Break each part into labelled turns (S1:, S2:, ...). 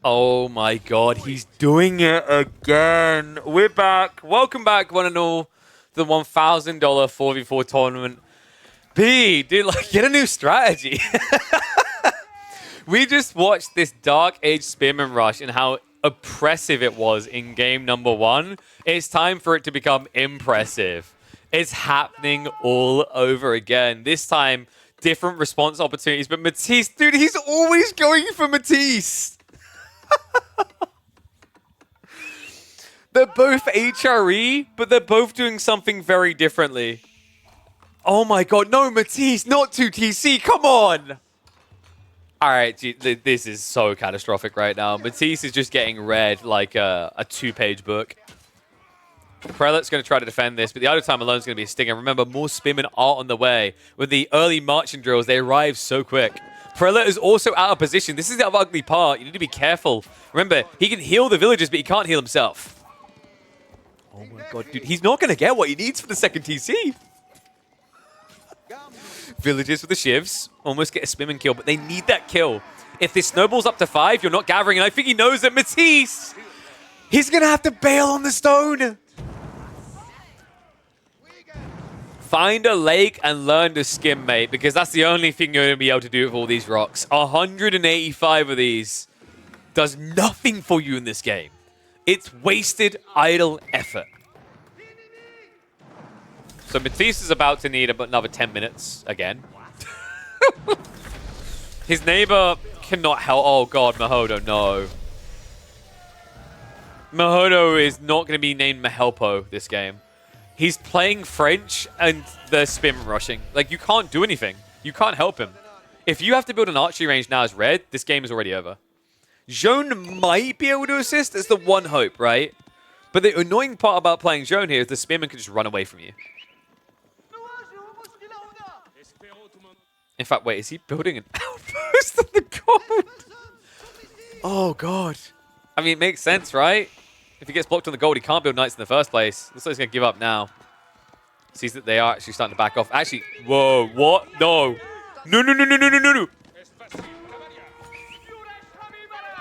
S1: Oh my god, he's doing it again. We're back. Welcome back, one and all, to the $1,000 4v4 tournament. B, dude, like, get a new strategy. We just watched this Dark Age Spearman Rush and how oppressive it was in game number 1. It's time for it to become impressive. It's happening all over again. This time, different response opportunities. But Matisse, dude, he's always going for Matisse. They're both HRE, but they're both doing something very differently. Oh my god, no, Matisse, not 2TC, come on! Alright, this is so catastrophic right now. Matisse is just getting read like a 2-page book. Prelate's going to try to defend this, but the other time alone is going to be a stinger. Remember, more spearmen are on the way. With the early marching drills, they arrive so quick. Prelate is also out of position. This is the ugly part. You need to be careful. Remember, he can heal the villagers, but he can't heal himself. Oh my god, dude. He's not going to get what he needs for the second TC. Villagers with the shivs almost get a spearman kill, but they need that kill. If this snowballs up to 5, you're not gathering, and I think he knows that Matisse, he's going to have to bail on the stone. Find a lake and learn to skim, mate, because that's the only thing you're going to be able to do with all these rocks. 185 of these does nothing for you in this game. It's wasted, idle effort. So Matisse is about to need another 10 minutes again. His neighbor cannot help. Oh god, Mahodo, no. Mahodo is not going to be named Mahelpo this game. He's playing French and they're spin rushing. Like, you can't do anything. You can't help him. If you have to build an archery range now as red, this game is already over. Jeanne might be able to assist. It's the one hope, right? But the annoying part about playing Jeanne here is the spearman can just run away from you. In fact, wait, is he building an outpost on the gold? Oh, God. I mean, it makes sense, right? If he gets blocked on the gold, he can't build knights in the first place. Looks like he's going to give up now. Sees that they are actually starting to back off. Actually, whoa, what? No. No, no, no, no, no, no, no, no.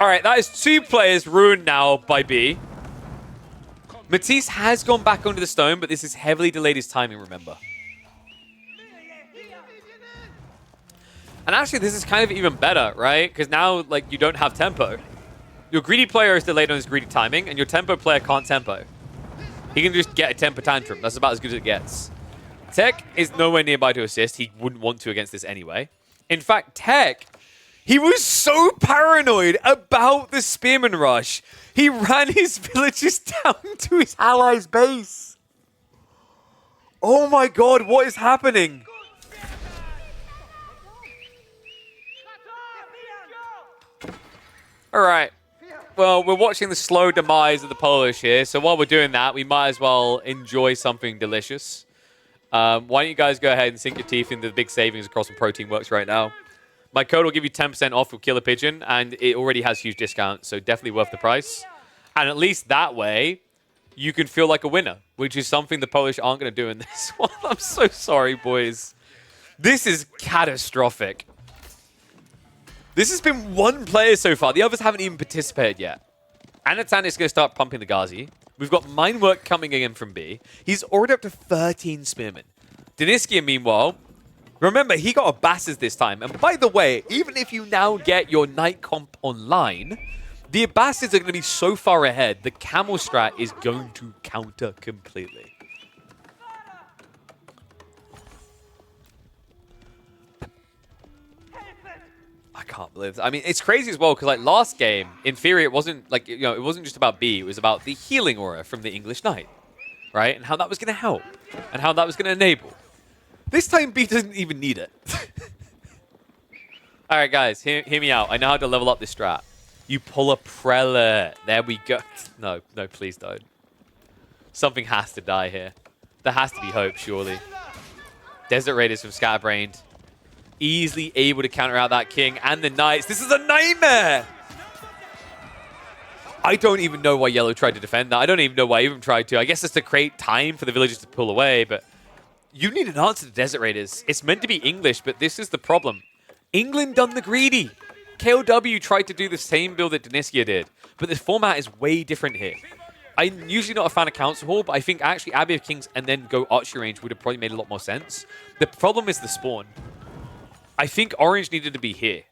S1: All right, that is 2 players ruined now by B. Matisse has gone back onto the stone, but this has heavily delayed his timing, remember. And actually, this is kind of even better, right? Because now, like, you don't have tempo. Your greedy player is delayed on his greedy timing, and your tempo player can't tempo. He can just get a tempo tantrum. That's about as good as it gets. Tech is nowhere nearby to assist. He wouldn't want to against this anyway. In fact, Tech, he was so paranoid about the Spearman Rush. He ran his villagers down to his allies' base. Oh my god, what is happening? All right. Well, we're watching the slow demise of the Polish here, so while we're doing that, we might as well enjoy something delicious. Why don't you guys go ahead and sink your teeth into the big savings across from Protein Works right now. My code will give you 10% off with Killer Pigeon, and it already has huge discounts, so definitely worth the price. And at least that way, you can feel like a winner, which is something the Polish aren't going to do in this one. I'm so sorry, boys. This is catastrophic. This has been 1 player so far. The others haven't even participated yet. Anatan is going to start pumping the Ghazi. We've got Minework coming in from B. He's already up to 13 spearmen. Deniskian, meanwhile, remember, he got Abbasid this time. And by the way, even if you now get your Knight comp online, the Abbasids are going to be so far ahead, the Camel strat is going to counter completely. I can't believe it. I mean, it's crazy as well, because like last game, in theory, it wasn't like, you know, it wasn't just about B, it was about the healing aura from the English Knight, right? And how that was going to help, and how that was going to enable. This time, B doesn't even need it. All right, guys, hear me out. I know how to level up this strat. You pull a Prelate. There we go. No, no, please don't. Something has to die here. There has to be hope, surely. Desert Raiders from Scatterbrained. Easily able to counter out that king and the knights. This is a nightmare! I don't even know why Yellow tried to defend that. I don't even know why I even tried to. I guess it's to create time for the villagers to pull away, but you need an answer to Desert Raiders. It's meant to be English, but this is the problem. England done the greedy. KLW tried to do the same build that Deniskia did, but the format is way different here. I'm usually not a fan of Council Hall, but I think actually Abbey of Kings and then go Archery Range would have probably made a lot more sense. The problem is the spawn. I think Orange needed to be here,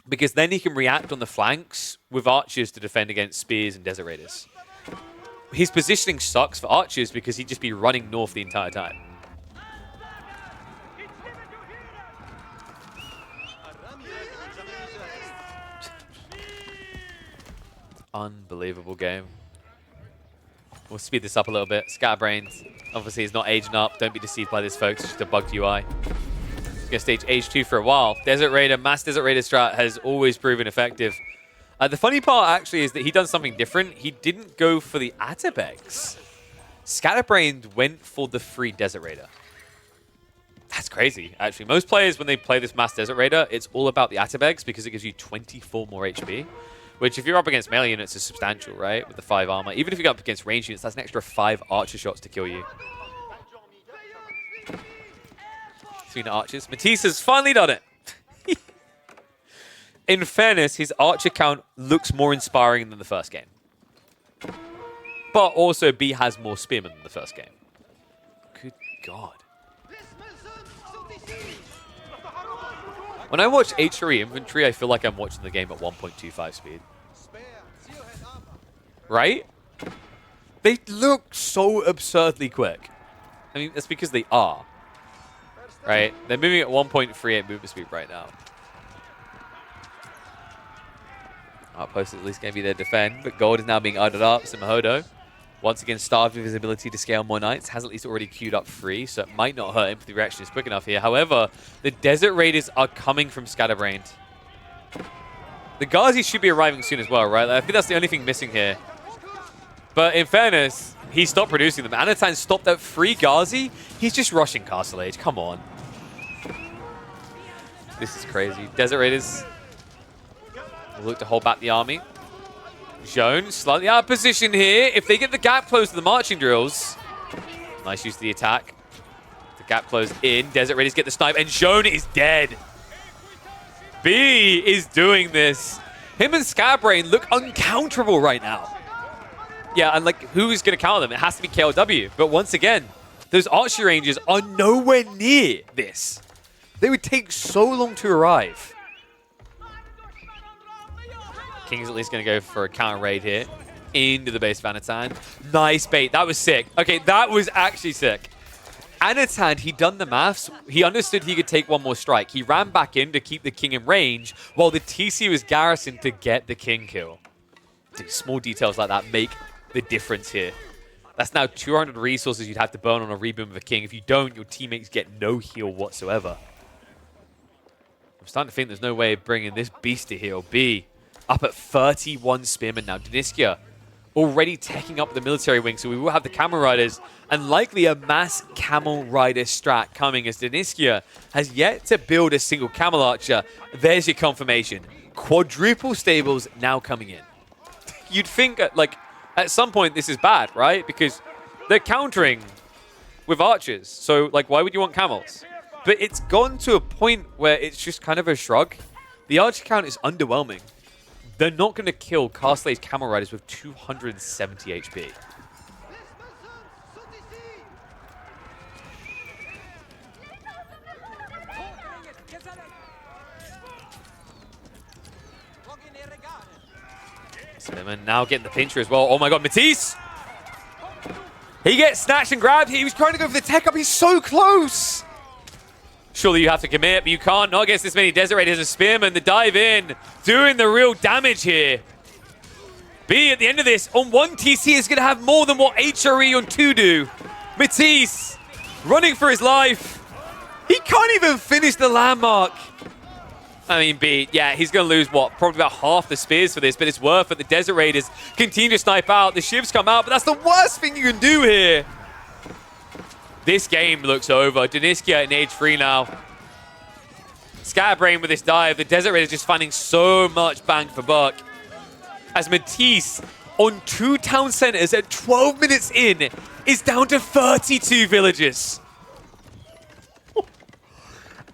S1: because then he can react on the flanks with Archers to defend against Spears and Desert Raiders. His positioning sucks for Archers because he'd just be running north the entire time. Unbelievable game. We'll speed this up a little bit. Scatterbrains, obviously, is not aging up. Don't be deceived by this, folks. It's just a bugged UI. He's going to stage age 2 for a while. Desert Raider, Mass Desert Raider strat has always proven effective. The funny part, actually, is that he done something different. He didn't go for the Atabegs. Scatterbrained went for the free Desert Raider. That's crazy, actually. Most players, when they play this Mass Desert Raider, it's all about the Atabegs because it gives you 24 more HP. Which, if you're up against melee units, is substantial, right? With the 5 armor. Even if you go up against range units, that's an extra 5 archer shots to kill you. 3 archers. Matisse has finally done it. In fairness, his archer count looks more inspiring than the first game. But also, B has more spearmen than the first game. Good God. When I watch HRE Infantry, I feel like I'm watching the game at 1.25 speed. Right? They look so absurdly quick. I mean, that's because they are. Right? They're moving at 1.38 movement speed right now. Outpost is at least going to be there to defend, but gold is now being idled up. Simahodo, once again, starved of his ability to scale more knights, has at least already queued up 3, so it might not hurt him if the reaction is quick enough here. However, the Desert Raiders are coming from Scatterbrained. The Ghazi should be arriving soon as well, right? I think that's the only thing missing here. But in fairness, he stopped producing them. Anatan stopped at 3 Ghazi. He's just rushing Castle Age. Come on. This is crazy. Desert Raiders will look to hold back the army. Jeanne slightly out of position here. If they get the gap closed to the marching drills. Nice use of the attack. The gap closed in. Desert Raiders get the snipe, and Jeanne is dead. B is doing this. Him and Scatterbrain look uncounterable right now. Yeah, and like, who is going to counter them? It has to be KLW. But once again, those archery ranges are nowhere near this. They would take so long to arrive. King's at least going to go for a counter raid here. Into the base of Anatan. Nice bait. That was sick. Okay, that was actually sick. Anatan, he done the maths. He understood he could take one more strike. He ran back in to keep the king in range while the TC was garrisoned to get the king kill. Dude, small details like that make the difference here. That's now 200 resources you'd have to burn on a reboom of a king. If you don't, your teammates get no heal whatsoever. I'm starting to think there's no way of bringing this beast to heal. B up at 31 spearmen now. Deniskia already taking up the military wing, so we will have the camel riders and likely a mass camel rider strat coming as Deniskia has yet to build a single camel archer. There's your confirmation. Quadruple stables now coming in. You'd think like at some point this is bad, right? Because they're countering with archers. So like, why would you want camels? But it's gone to a point where it's just kind of a shrug. The archer count is underwhelming. They're not going to kill Castle Age Camel Riders with 270 HP. Spearman now getting the pincher as well. Oh my god, Matisse! He gets snatched and grabbed. He was trying to go for the tech up. He's so close! Surely you have to commit, but you can't. Not against this many Desert Raiders and Spearmen. The dive in, doing the real damage here. B, at the end of this, on 1 TC is going to have more than what HRE on 2 do. Matisse, running for his life. He can't even finish the landmark. I mean, B, yeah, he's going to lose, what, probably about half the spears for this, but it's worth it. The Desert Raiders continue to snipe out. The shivs come out, but that's the worst thing you can do here. This game looks over. Deniskia in age 3 now. Scatterbrain with this dive. The Desert Raiders just finding so much bang for buck. As Matisse on 2 town centers at 12 minutes in is down to 32 villages.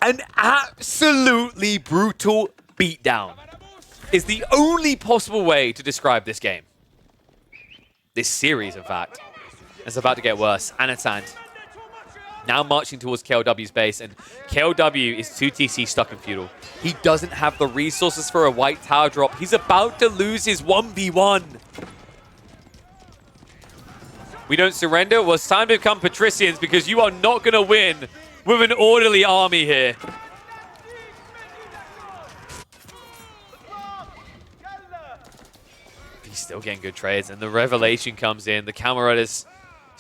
S1: An absolutely brutal beatdown is the only possible way to describe this game. This series, in fact. It's about to get worse. Anatan now marching towards KLW's base, and KLW is 2TC stuck in feudal. He doesn't have the resources for a white tower drop. He's about to lose his 1v1. We don't surrender. Well, it's time to become patricians because you are not going to win with an orderly army here. He's still getting good trades, and the revelation comes in. The Camerata's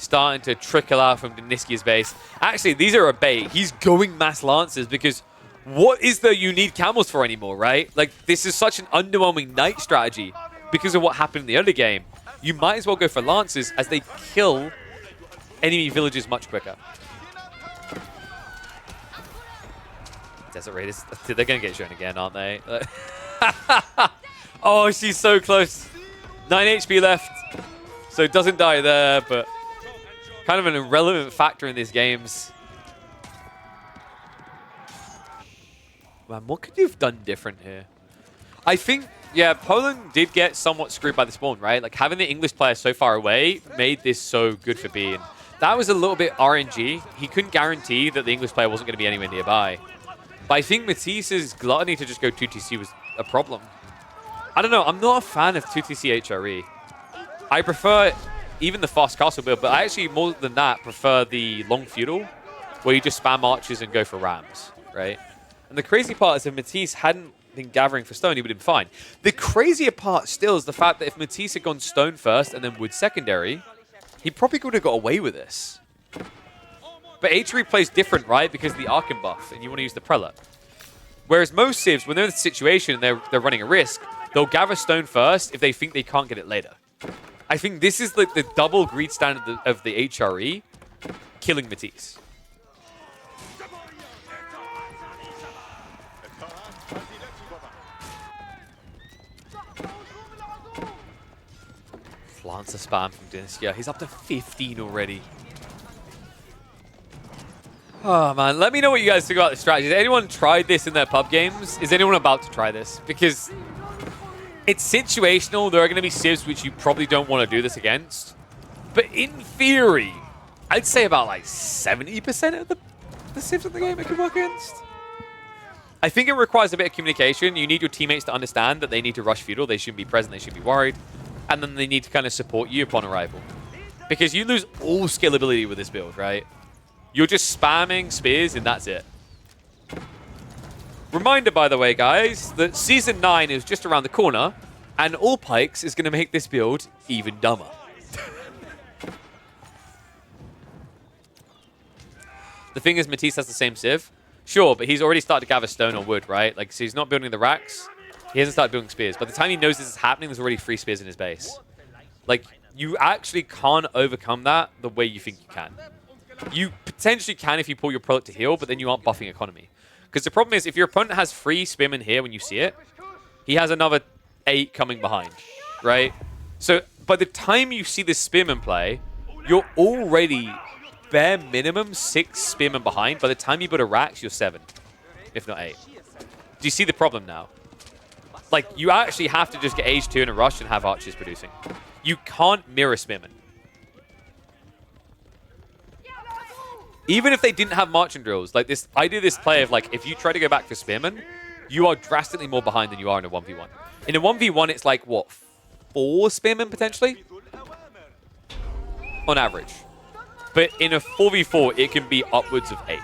S1: starting to trickle out from Deniskia's base. Actually, these are a bait. He's going mass lancers because what is there you need camels for anymore, right? Like, this is such an underwhelming knight strategy because of what happened in the other game. You might as well go for lancers as they kill enemy villages much quicker. Desert Raiders, they're going to get shown again, aren't they? Oh, she's so close. 9 HP left, so it doesn't die there, but kind of an irrelevant factor in these games. Man, what could you have done different here? I think, yeah, Poland did get somewhat screwed by the spawn, right? Like, having the English player so far away made this so good for B. And that was a little bit RNG. He couldn't guarantee that the English player wasn't going to be anywhere nearby. But I think Matisse's gluttony to just go 2TC was a problem. I don't know. I'm not a fan of 2TC HRE. I prefer even the fast castle build, but I actually, more than that, prefer the long feudal, where you just spam archers and go for rams, right? And the crazy part is if Matisse hadn't been gathering for stone, he would have been fine. The crazier part still is the fact that if Matisse had gone stone first and then wood secondary, he probably could have got away with this. But HRE plays different, right? Because of the Archon buff, and you want to use the Prelate. Whereas most civs, when they're in the situation and they're running a risk, they'll gather stone first if they think they can't get it later. I think this is like the double greed standard of the HRE killing Matisse. Lancer spam from Dynastia. He's up to 15 already. Oh, man. Let me know what you guys think about the strategy. Has anyone tried this in their pub games? Is anyone about to try this? Because it's situational. There are going to be civs which you probably don't want to do this against. But in theory, I'd say about like 70% of the civs in the game it can work against. I think it requires a bit of communication. You need your teammates to understand that they need to rush feudal. They shouldn't be present. They should be worried. And then they need to kind of support you upon arrival. Because you lose all scalability with this build, right? You're just spamming spears and that's it. Reminder, by the way, guys, that Season 9 is just around the corner, and All Pikes is going to make this build even dumber. The thing is, Matisse has the same civ. Sure, but he's already started to gather stone or wood, right? Like, so he's not building the racks. He hasn't started building spears. By the time he knows this is happening, there's already 3 spears in his base. Like, you actually can't overcome that the way you think you can. You potentially can if you pull your prelate to heal, but then you aren't buffing economy. Because the problem is, if your opponent has 3 spearmen here when you see it, he has another 8 coming behind, right? So by the time you see this spearman play, you're already bare minimum 6 spearmen behind. By the time you build a racks, you're 7, if not 8. Do you see the problem now? Like, you actually have to just get age 2 in a rush and have archers producing. You can't mirror spearmen. Even if they didn't have marching drills, like this, I do this play of like, if you try to go back for spearmen, you are drastically more behind than you are in a 1v1. In a 1v1, it's like, what, 4 spearmen potentially? On average. But in a 4v4, it can be upwards of 8.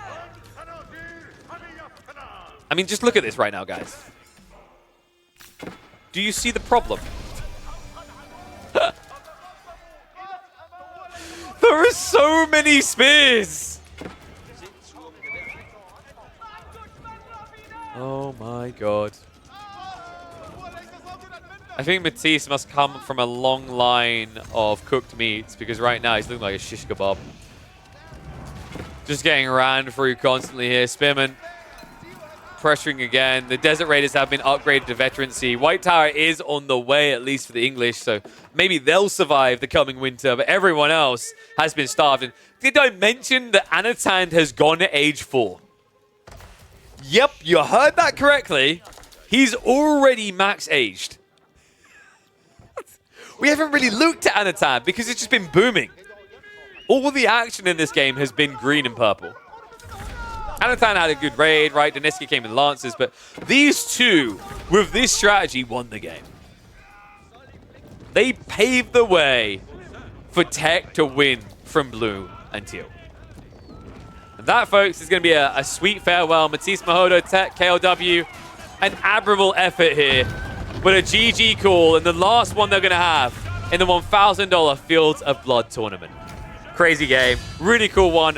S1: I mean, just look at this right now, guys. Do you see the problem? There are so many spears! Oh my god. I think Matisse must come from a long line of cooked meats because right now he's looking like a shish kebab. Just getting ran through constantly here. Spearman pressuring again. The Desert Raiders have been upgraded to veterancy. White Tower is on the way, at least for the English, so maybe they'll survive the coming winter, but everyone else has been starved. And did I mention that Anatan has gone to age 4? Yep, you heard that correctly. He's already max aged. We haven't really looked at Anatan because it's just been booming. All the action in this game has been green and purple. Anatan had a good raid, right? Deniski came in Lancers, but these two, with this strategy, won the game. They paved the way for Tech to win from blue and teal. And that, folks, is going to be a sweet farewell. Matisse Mahodo, Tech, KLW, an admirable effort here. But a GG call, and the last one they're going to have in the $1,000 Fields of Blood tournament. Crazy game. Really cool one.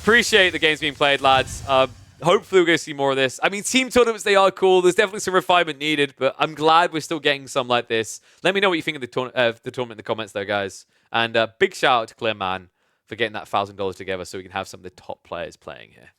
S1: Appreciate the games being played, lads. Hopefully we're going to see more of this. I mean, team tournaments, they are cool. There's definitely some refinement needed, but I'm glad we're still getting some like this. Let me know what you think of the tournament in the comments, though, guys. And big shout out to Clear Man for getting that $1,000 together so we can have some of the top players playing here.